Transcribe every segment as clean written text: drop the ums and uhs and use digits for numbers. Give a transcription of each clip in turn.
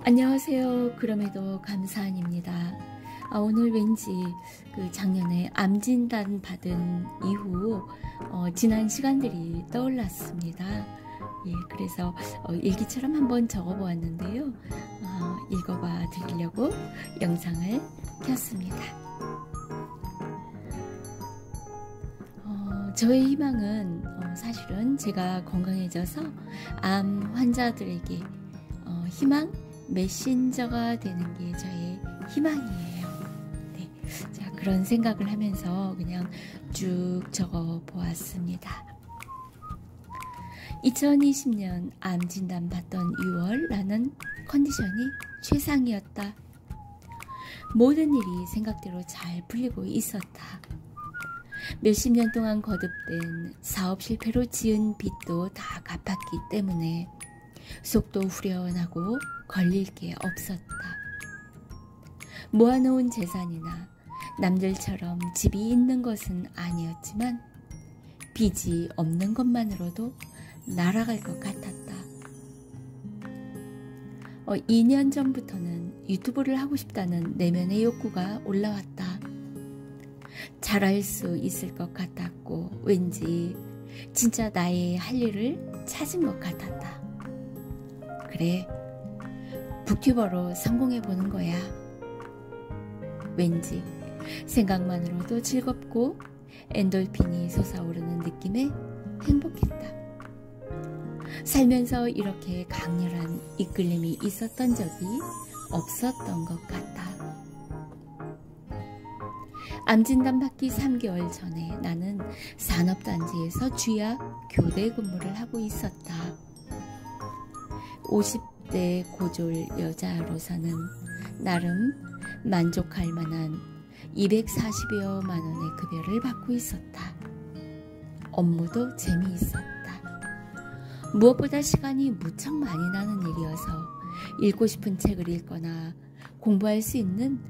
안녕하세요. 그럼에도 감사한입니다. 오늘 왠지 작년에 암 진단 받은 이후 지난 시간들이 떠올랐습니다. 예, 그래서 일기처럼 한번 적어보았는데요. 읽어봐 드리려고 영상을 켰습니다. 저의 희망은 사실은 제가 건강해져서 암 환자들에게 희망 메신저가 되는 게 저의 희망이에요. 네, 자, 그런 생각을 하면서 그냥 쭉 적어 보았습니다. 2020년 암 진단 받던 6월 나는 컨디션이 최상이었다. 모든 일이 생각대로 잘 풀리고 있었다. 몇십 년 동안 거듭된 사업 실패로 지은 빚도 다 갚았기 때문에 속도 후련하고 걸릴 게 없었다. 모아놓은 재산이나 남들처럼 집이 있는 것은 아니었지만 빚이 없는 것만으로도 날아갈 것 같았다. 2년 전부터는 유튜브를 하고 싶다는 내면의 욕구가 올라왔다. 잘할 수 있을 것 같았고 왠지 진짜 나의 할 일을 찾은 것 같았다. 그래, 북튜버로 성공해보는 거야. 왠지 생각만으로도 즐겁고 엔돌핀이 솟아오르는 느낌에 행복했다. 살면서 이렇게 강렬한 이끌림이 있었던 적이 없었던 것 같다. 암 진단 받기 3개월 전에 나는 산업단지에서 주야 교대 근무를 하고 있었다. 50대 고졸 여자로서는 나름 만족할 만한 240여만 원의 급여를 받고 있었다. 업무도 재미있었다. 무엇보다 시간이 무척 많이 나는 일이어서 읽고 싶은 책을 읽거나 공부할 수 있는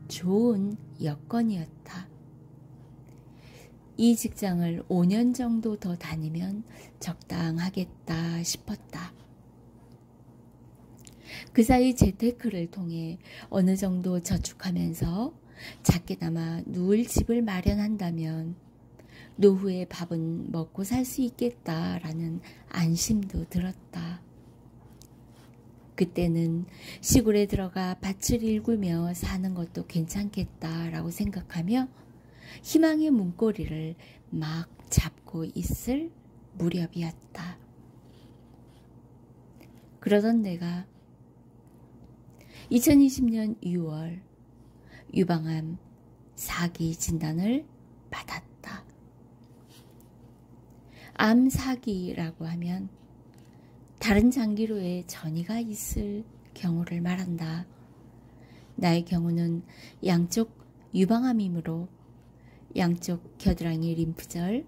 좋은 여건이었다. 이 직장을 5년 정도 더 다니면 적당하겠다 싶었다. 그 사이 재테크를 통해 어느 정도 저축하면서 작게나마 누울 집을 마련한다면 노후에 밥은 먹고 살 수 있겠다라는 안심도 들었다. 그때는 시골에 들어가 밭을 일구며 사는 것도 괜찮겠다라고 생각하며 희망의 문고리를 막 잡고 있을 무렵이었다. 그러던 내가 2020년 6월 유방암 4기 진단을 받았다. 암 4기라고 하면 다른 장기로의 전이가 있을 경우를 말한다. 나의 경우는 양쪽 유방암이므로 양쪽 겨드랑이 림프절,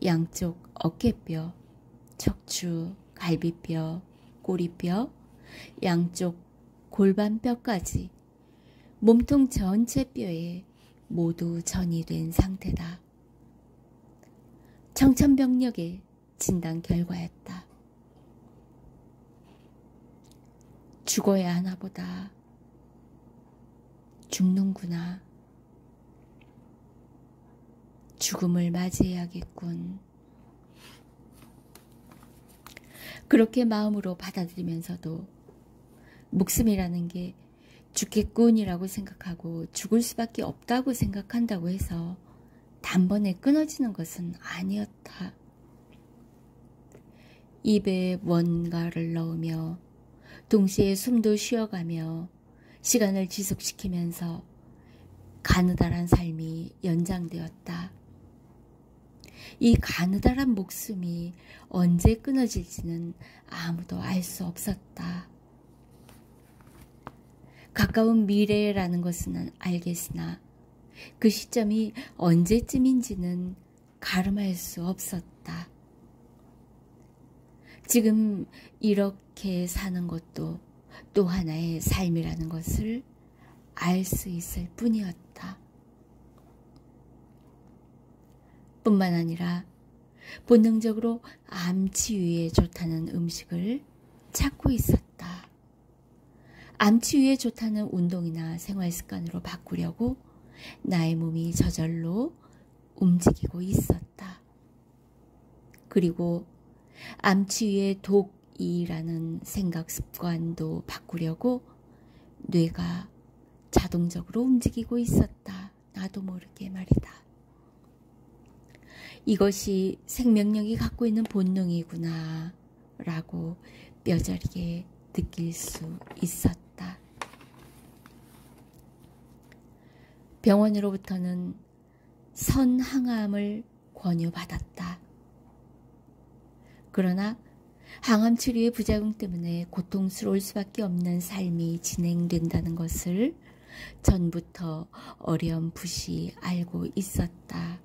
양쪽 어깨뼈, 척추, 갈비뼈, 꼬리뼈, 양쪽 골반뼈까지 몸통 전체 뼈에 모두 전이 된 상태다. 청천벽력의 진단 결과였다. 죽어야 하나 보다. 죽는구나. 죽음을 맞이해야겠군. 그렇게 마음으로 받아들이면서도 목숨이라는 게 죽겠군이라고 생각하고 죽을 수밖에 없다고 생각한다고 해서 단번에 끊어지는 것은 아니었다. 입에 뭔가를 넣으며 동시에 숨도 쉬어가며 시간을 지속시키면서 가느다란 삶이 연장되었다. 이 가느다란 목숨이 언제 끊어질지는 아무도 알 수 없었다. 가까운 미래라는 것은 알겠으나 그 시점이 언제쯤인지는 가름할 수 없었다. 지금 이렇게 사는 것도 또 하나의 삶이라는 것을 알 수 있을 뿐이었다. 뿐만 아니라 본능적으로 암 치유에 좋다는 음식을 찾고 있었다. 암 치유에 좋다는 운동이나 생활 습관으로 바꾸려고 나의 몸이 저절로 움직이고 있었다. 그리고 암 치유의 독이라는 생각 습관도 바꾸려고 뇌가 자동적으로 움직이고 있었다. 나도 모르게 말이다. 이것이 생명력이 갖고 있는 본능이구나 라고 뼈저리게 느낄 수 있었다. 병원으로부터는 선항암을 권유받았다. 그러나 항암 치료의 부작용 때문에 고통스러울 수밖에 없는 삶이 진행된다는 것을 전부터 어렴풋이 알고 있었다.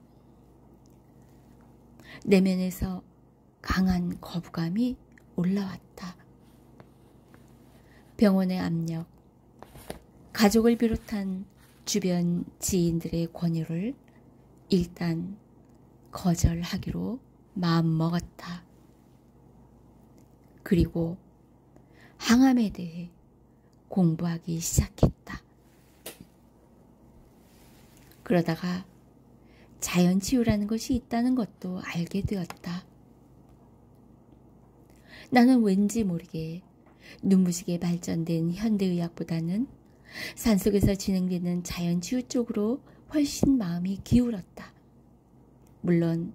내면에서 강한 거부감이 올라왔다. 병원의 압력, 가족을 비롯한 주변 지인들의 권유를 일단 거절하기로 마음먹었다. 그리고 항암에 대해 공부하기 시작했다. 그러다가 자연치유라는 것이 있다는 것도 알게 되었다. 나는 왠지 모르게 눈부시게 발전된 현대의학보다는 산속에서 진행되는 자연치유 쪽으로 훨씬 마음이 기울었다. 물론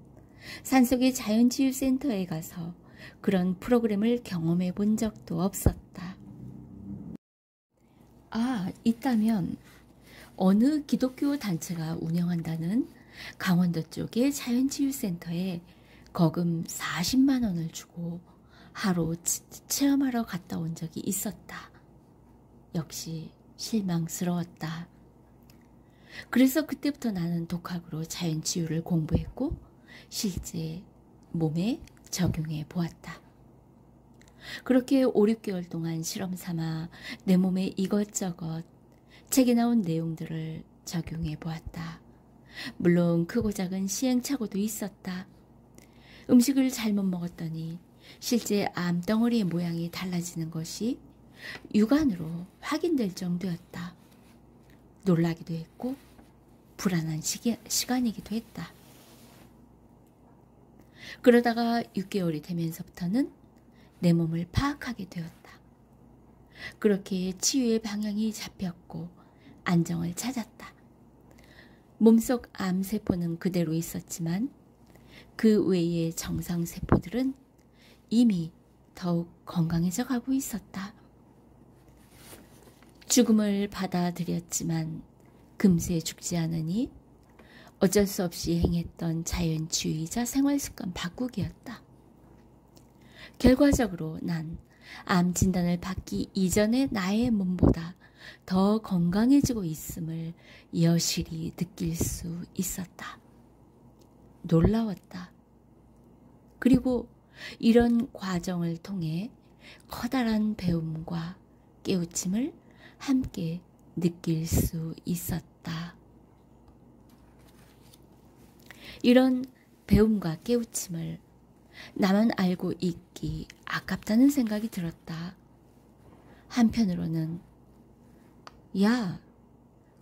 산속의 자연치유센터에 가서 그런 프로그램을 경험해 본 적도 없었다. 있다면 어느 기독교 단체가 운영한다는 강원도 쪽의 자연치유센터에 거금 40만 원을 주고 하루 체험하러 갔다 온 적이 있었다. 역시 실망스러웠다. 그래서 그때부터 나는 독학으로 자연치유를 공부했고 실제 몸에 적용해 보았다. 그렇게 5, 6개월 동안 실험 삼아 내 몸에 이것저것 책에 나온 내용들을 적용해 보았다. 물론 크고 작은 시행착오도 있었다. 음식을 잘못 먹었더니 실제 암덩어리의 모양이 달라지는 것이 육안으로 확인될 정도였다. 놀라기도 했고 불안한 시간이기도 했다. 그러다가 6개월이 되면서부터는 내 몸을 파악하게 되었다. 그렇게 치유의 방향이 잡혔고 안정을 찾았다. 몸속 암세포는 그대로 있었지만 그 외의 정상세포들은 이미 더욱 건강해져 가고 있었다. 죽음을 받아들였지만 금세 죽지 않으니 어쩔 수 없이 행했던 자연치유이자 생활습관 바꾸기였다. 결과적으로 난 암 진단을 받기 이전의 나의 몸보다 더 건강해지고 있음을 여실히 느낄 수 있었다. 놀라웠다. 그리고 이런 과정을 통해 커다란 배움과 깨우침을 함께 느낄 수 있었다. 이런 배움과 깨우침을 나만 알고 있기 아깝다는 생각이 들었다. 한편으로는 야,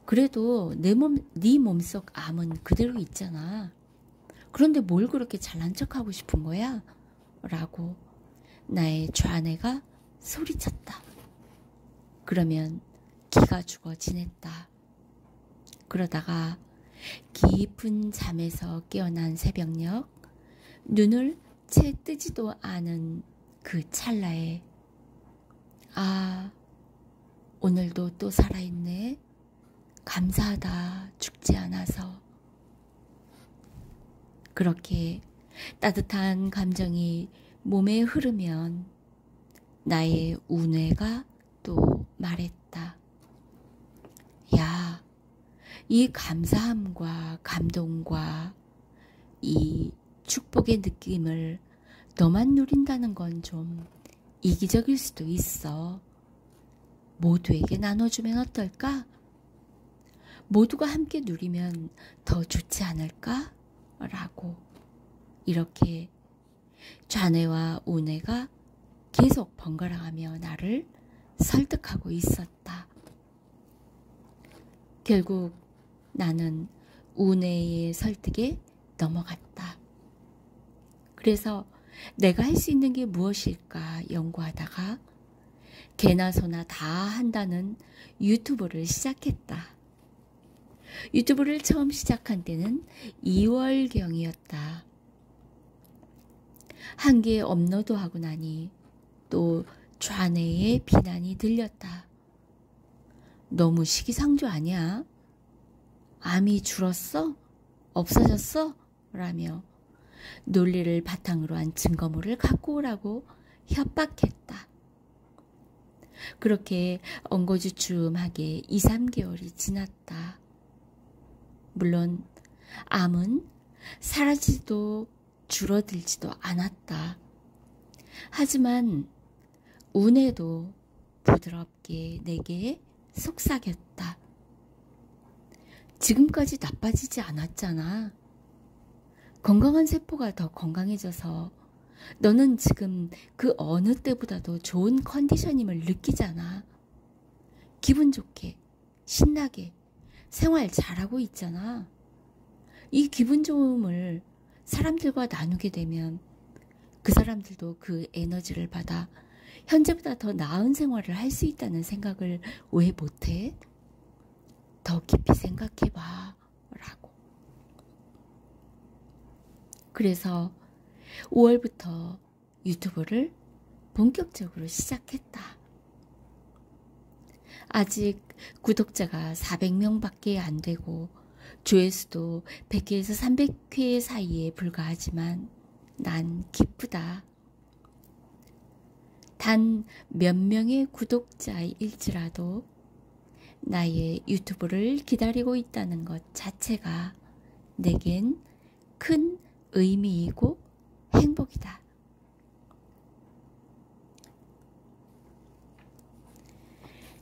그래도 네 몸속 암은 그대로 있잖아. 그런데 뭘 그렇게 잘난 척하고 싶은 거야? 라고 나의 좌뇌가 소리쳤다. 그러면 기가 죽어 지냈다. 그러다가 깊은 잠에서 깨어난 새벽녘 눈을 채 뜨지도 않은 그 찰나에 오늘도 또 살아있네. 감사하다. 죽지 않아서. 그렇게 따뜻한 감정이 몸에 흐르면 나의 우뇌가 또 말했다. 야, 이 감사함과 감동과 이 축복의 느낌을 너만 누린다는 건 좀 이기적일 수도 있어. 모두에게 나눠주면 어떨까? 모두가 함께 누리면 더 좋지 않을까? 라고 이렇게 좌뇌와 우뇌가 계속 번갈아가며 나를 설득하고 있었다. 결국 나는 우뇌의 설득에 넘어갔다. 그래서 내가 할 수 있는 게 무엇일까 연구하다가 개나 소나 다 한다는 유튜브를 시작했다. 유튜브를 처음 시작한 때는 2월경이었다. 한 개 업로드하고 나니 또 좌뇌의 비난이 들렸다. 너무 시기상조 아니야? 암이 줄었어? 없어졌어? 라며 논리를 바탕으로 한 증거물을 갖고 오라고 협박했다. 그렇게 엉거주춤하게 2, 3개월이 지났다. 물론 암은 사라지지도 줄어들지도 않았다. 하지만 우뇌도 부드럽게 내게 속삭였다. 지금까지 나빠지지 않았잖아. 건강한 세포가 더 건강해져서 너는 지금 그 어느 때보다도 좋은 컨디션임을 느끼잖아. 기분 좋게, 신나게 생활 잘하고 있잖아. 이 기분 좋음을 사람들과 나누게 되면 그 사람들도 그 에너지를 받아 현재보다 더 나은 생활을 할 수 있다는 생각을 왜 못해? 더 깊이 생각해봐 라고. 그래서 5월부터 유튜브를 본격적으로 시작했다. 아직 구독자가 400명밖에 안 되고 조회수도 100회에서 300회 사이에 불과하지만 난 기쁘다. 단 몇 명의 구독자일지라도 나의 유튜브를 기다리고 있다는 것 자체가 내겐 큰 의미이고 행복이다.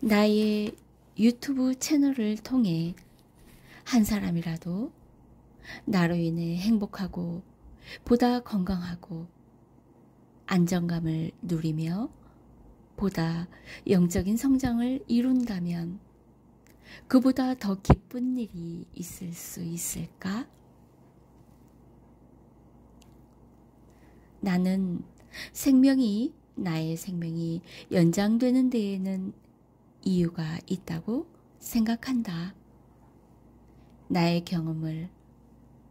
나의 유튜브 채널을 통해 한 사람이라도 나로 인해 행복하고 보다 건강하고 안정감을 누리며 보다 영적인 성장을 이룬다면 그보다 더 기쁜 일이 있을 수 있을까? 나는 나의 생명이 연장되는 데에는 이유가 있다고 생각한다. 나의 경험을,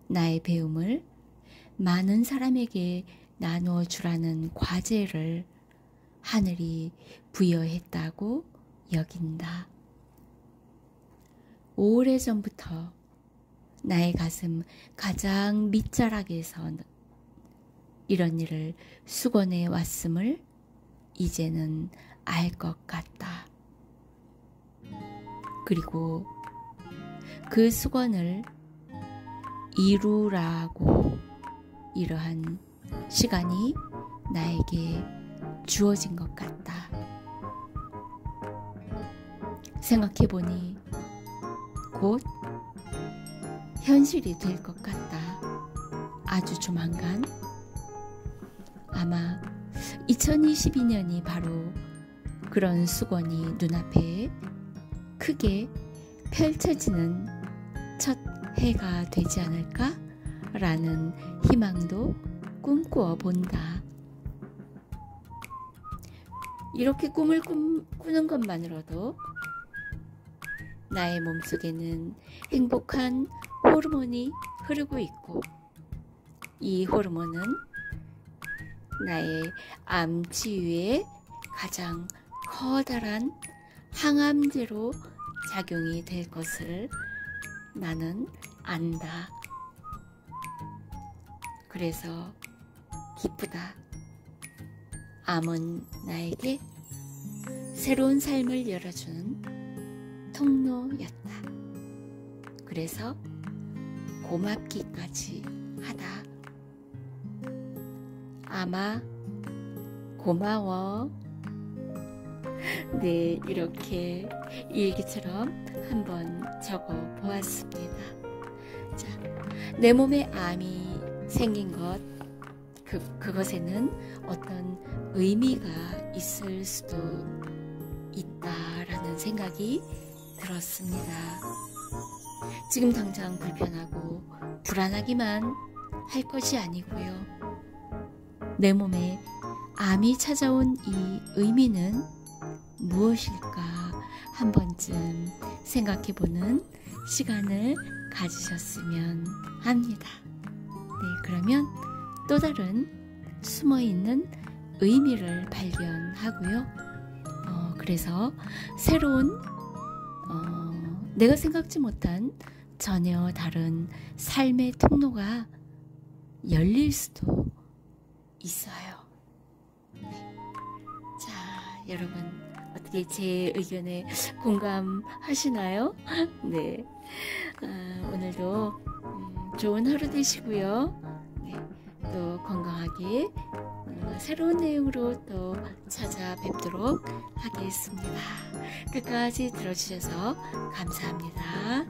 나의 배움을 많은 사람에게 나누어 주라는 과제를 하늘이 부여했다고 여긴다. 오래전부터 나의 가슴 가장 밑자락에서 이런 일을 수건해 왔음을 이제는 알 것 같다. 그리고 그 수건을 이루라고 이러한 시간이 나에게 주어진 것 같다. 생각해보니 곧 현실이 될 것 같다. 아주 조만간. 아마 2022년이 바로 그런 수건이 눈앞에 크게 펼쳐지는 첫 해가 되지 않을까? 라는 희망도 꿈꾸어 본다. 이렇게 꿈을 꾸는 것만으로도 나의 몸속에는 행복한 호르몬이 흐르고 있고 이 호르몬은 나의 암 치유에 가장 커다란 항암제로 작용이 될 것을 나는 안다. 그래서 기쁘다. 암은 나에게 새로운 삶을 열어주는 통로였다. 그래서 고맙기까지 하다. 아마 고마워. 네, 이렇게 일기처럼 한번 적어 보았습니다. 자, 내 몸에 암이 생긴 것, 그것에는 어떤 의미가 있을 수도 있다라는 생각이 들었습니다. 지금 당장 불편하고 불안하기만 할 것이 아니고요. 내 몸에 암이 찾아온 이 의미는 무엇일까 한 번쯤 생각해보는 시간을 가지셨으면 합니다. 네, 그러면 또 다른 숨어있는 의미를 발견하고요. 그래서 새로운 내가 생각지 못한 전혀 다른 삶의 통로가 열릴 수도 있어요. 네. 자, 여러분 어떻게 제 의견에 공감하시나요? 네. 오늘도 좋은 하루 되시고요. 네. 또 건강하게 새로운 내용으로 또 찾아뵙도록 하겠습니다. 끝까지 들어주셔서 감사합니다.